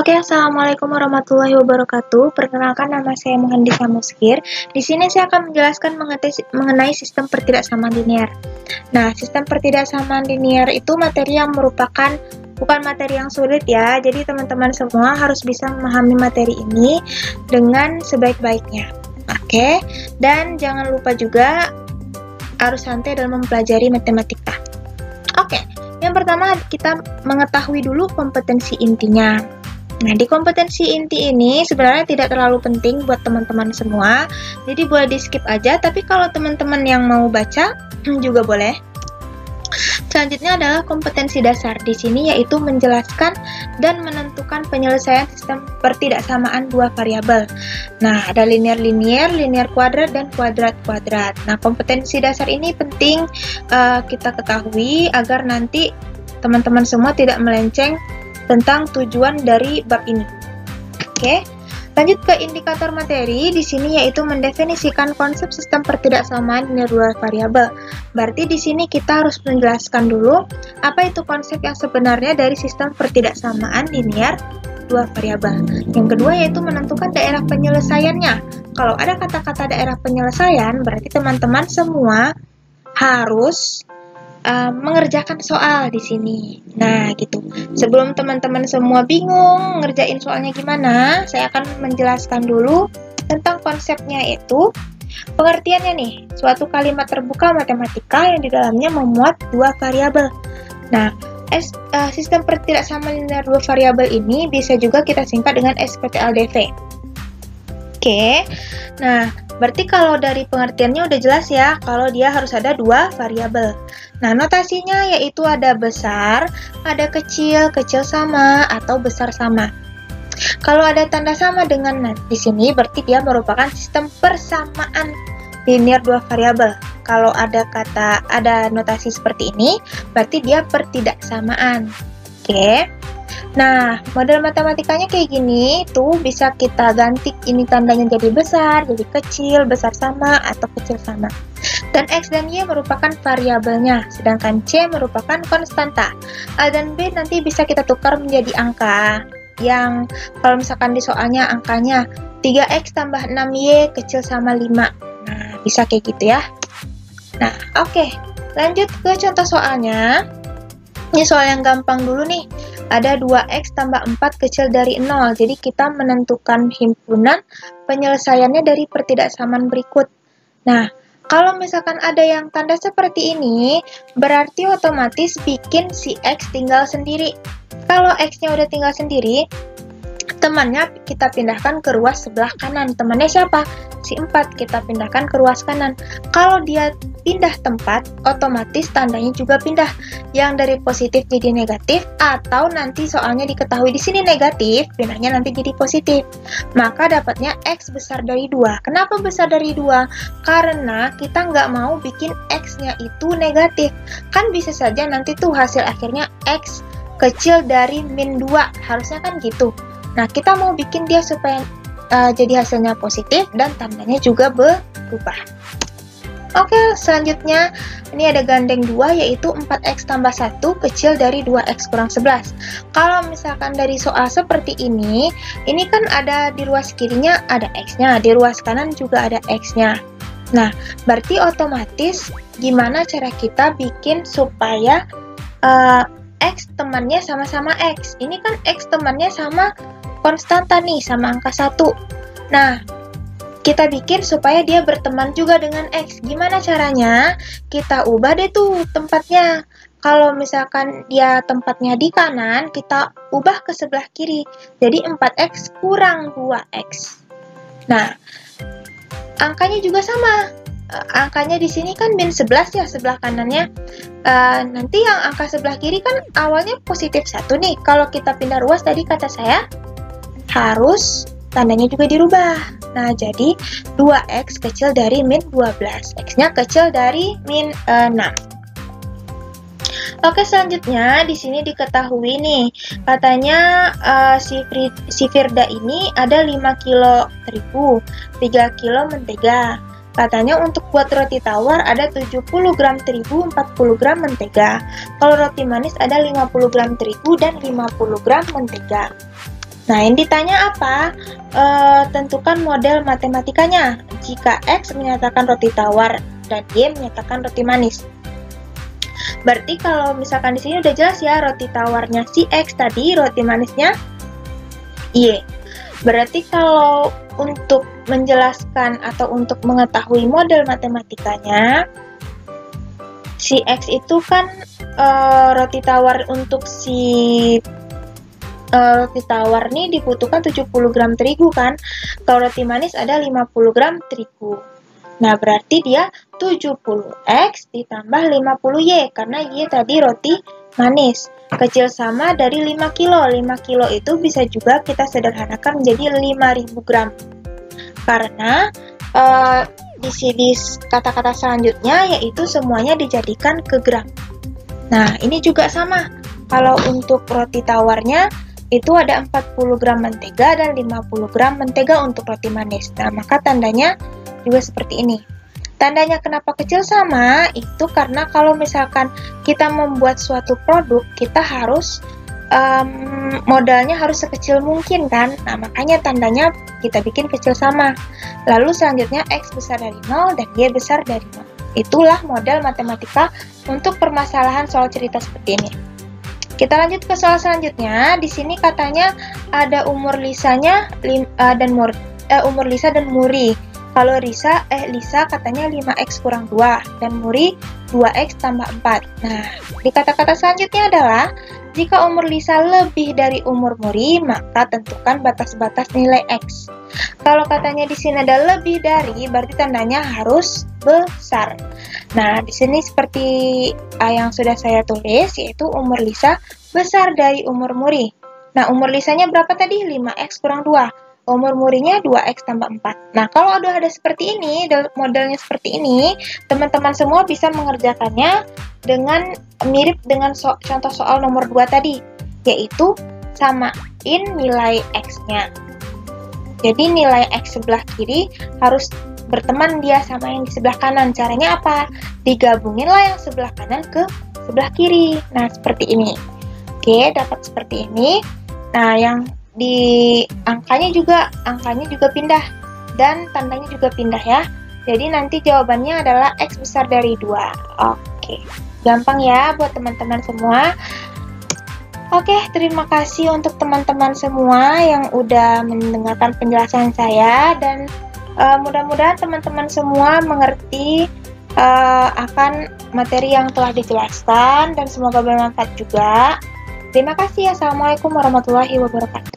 Oke, assalamualaikum warahmatullahi wabarakatuh. Perkenalkan, nama saya Muhandisa Muskir. Di sini saya akan menjelaskan mengenai sistem pertidaksamaan linear. Nah, sistem pertidaksamaan linear itu materi yang bukan materi yang sulit ya. Jadi teman-teman semua harus bisa memahami materi ini dengan sebaik-baiknya. Oke, dan jangan lupa juga harus santai dalam mempelajari matematika. Oke, yang pertama kita mengetahui dulu kompetensi intinya. Nah, di kompetensi inti ini sebenarnya tidak terlalu penting buat teman-teman semua, jadi boleh di-skip aja, tapi kalau teman-teman yang mau baca juga boleh. Selanjutnya adalah kompetensi dasar. Di sini yaitu menjelaskan dan menentukan penyelesaian sistem pertidaksamaan dua variabel. Nah, ada linear-linear, linear kuadrat, dan kuadrat-kuadrat. Nah, kompetensi dasar ini penting kita ketahui agar nanti teman-teman semua tidak melenceng tentang tujuan dari bab ini. Oke, lanjut ke indikator materi. Di sini yaitu mendefinisikan konsep sistem pertidaksamaan linear dua variabel. Berarti di sini kita harus menjelaskan dulu apa itu konsep yang sebenarnya dari sistem pertidaksamaan linear dua variabel. Yang kedua yaitu menentukan daerah penyelesaiannya. Kalau ada kata-kata daerah penyelesaian, berarti teman-teman semua harus mengerjakan soal di sini. Nah, gitu. Sebelum teman-teman semua bingung ngerjain soalnya gimana, saya akan menjelaskan dulu tentang konsepnya, yaitu pengertiannya nih. Suatu kalimat terbuka matematika yang di dalamnya memuat dua variabel. Nah, sistem pertidaksamaan linear dua variabel ini bisa juga kita singkat dengan SPTLDV. Oke. Nah, berarti kalau dari pengertiannya udah jelas ya, kalau dia harus ada dua variabel. Nah, notasinya yaitu ada besar, ada kecil, kecil sama, atau besar sama. Kalau ada tanda sama dengan di sini, berarti dia merupakan sistem persamaan linear dua variabel. Kalau ada notasi seperti ini, berarti dia pertidaksamaan. Oke. Nah, model matematikanya kayak gini, tuh bisa kita ganti ini tandanya jadi besar, jadi kecil, besar sama, atau kecil sama. Dan X dan Y merupakan variabelnya, sedangkan C merupakan konstanta. A dan B nanti bisa kita tukar menjadi angka, yang kalau misalkan di soalnya angkanya 3X tambah 6Y kecil sama 5. Nah, bisa kayak gitu ya. Nah, oke. Lanjut ke contoh soalnya. Ini soal yang gampang dulu nih. Ada 2X tambah 4 kecil dari 0. Jadi kita menentukan himpunan penyelesaiannya dari pertidaksamaan berikut. Nah, kalau misalkan ada yang tanda seperti ini, berarti otomatis bikin si X tinggal sendiri. Kalau X-nya udah tinggal sendiri, temannya kita pindahkan ke ruas sebelah kanan. Temannya siapa? Si 4 kita pindahkan ke ruas kanan. Kalau dia pindah tempat, otomatis tandanya juga pindah. Yang dari positif jadi negatif, atau nanti soalnya diketahui di sini negatif, pindahnya nanti jadi positif. Maka dapatnya X besar dari 2. Kenapa besar dari 2? Karena kita nggak mau bikin X-nya itu negatif. Kan bisa saja nanti tuh hasil akhirnya X kecil dari min 2. Harusnya kan gitu. Nah, kita mau bikin dia supaya jadi hasilnya positif dan tandanya juga berubah. Oke, selanjutnya ini ada gandeng 2 yaitu 4X tambah 1 kecil dari 2X kurang 11. Kalau misalkan dari soal seperti ini kan ada di ruas kirinya ada X-nya, di ruas kanan juga ada X-nya. Nah, berarti otomatis gimana cara kita bikin supaya X temannya sama-sama X. Ini kan X temannya sama konstanta nih, sama angka 1. Nah, kita bikin supaya dia berteman juga dengan X. Gimana caranya? Kita ubah deh tuh tempatnya. Kalau misalkan dia tempatnya di kanan, kita ubah ke sebelah kiri. Jadi 4X kurang 2X. Nah, angkanya juga sama. Angkanya di sini kan min 11 ya, sebelah kanannya. Nanti yang angka sebelah kiri kan awalnya positif 1 nih. Kalau kita pindah ruas tadi kata saya, harus tandanya juga dirubah. Nah, jadi 2X kecil dari min 12. X-nya kecil dari min 6. Oke, selanjutnya di sini diketahui nih, katanya si Firda ini ada 5 kilo terigu, 3 kilo mentega. Katanya untuk buat roti tawar ada 70 gram terigu, 40 gram mentega. Kalau roti manis ada 50 gram terigu dan 50 gram mentega. Nah, yang ditanya apa? Tentukan model matematikanya. Jika X menyatakan roti tawar dan Y menyatakan roti manis. Berarti kalau misalkan di sini udah jelas ya, roti tawarnya si X tadi, roti manisnya Y. Berarti kalau untuk menjelaskan atau untuk mengetahui model matematikanya, si X itu kan roti tawar untuk si roti tawar nih dibutuhkan 70 gram terigu kan. Kalau roti manis ada 50 gram terigu. Nah, berarti dia 70X ditambah 50Y, karena Y tadi roti manis. Kecil sama dari 5 kilo. 5 kilo itu bisa juga kita sederhanakan menjadi 5000 gram. Karena di sini kata-kata selanjutnya yaitu semuanya dijadikan ke gram. Nah, ini juga sama. Kalau untuk roti tawarnya itu ada 40 gram mentega dan 50 gram mentega untuk roti manis. Nah, maka tandanya juga seperti ini. Tandanya kenapa kecil sama, itu karena kalau misalkan kita membuat suatu produk, kita harus modalnya harus sekecil mungkin kan. Nah, makanya tandanya kita bikin kecil sama. Lalu selanjutnya X besar dari 0 dan Y besar dari 0. Itulah model matematika untuk permasalahan soal cerita seperti ini. Kita lanjut ke soal selanjutnya. Di sini katanya ada umur Lisanya umur Lisa dan Muri. Kalau Lisa katanya 5X kurang 2 dan Muri 2X tambah 4. Nah, di kata-kata selanjutnya adalah jika umur Lisa lebih dari umur Muri, maka tentukan batas-batas nilai X. Kalau katanya di sini ada lebih dari, berarti tandanya harus besar. Nah, di sini seperti yang sudah saya tulis, yaitu umur Lisa besar dari umur Muri. Nah, umur Lisanya berapa tadi? 5X kurang 2. Umur Murinya 2X tambah 4. Nah, kalau udah ada seperti ini, modelnya seperti ini, teman-teman semua bisa mengerjakannya dengan mirip dengan contoh soal nomor 2 tadi, yaitu samain nilai X-nya. Jadi nilai X sebelah kiri harus berteman dia sama yang di sebelah kanan. Caranya apa? Digabunginlah yang sebelah kanan ke sebelah kiri. Nah, seperti ini. Oke, dapat seperti ini. Nah, yang di angkanya juga pindah dan tandanya juga pindah ya. Jadi nanti jawabannya adalah X besar dari 2. Oke, gampang ya buat teman-teman semua. Oke, terima kasih untuk teman-teman semua yang udah mendengarkan penjelasan saya, dan mudah-mudahan teman-teman semua mengerti akan materi yang telah dijelaskan dan semoga bermanfaat juga. Terima kasih. Assalamualaikum warahmatullahi wabarakatuh.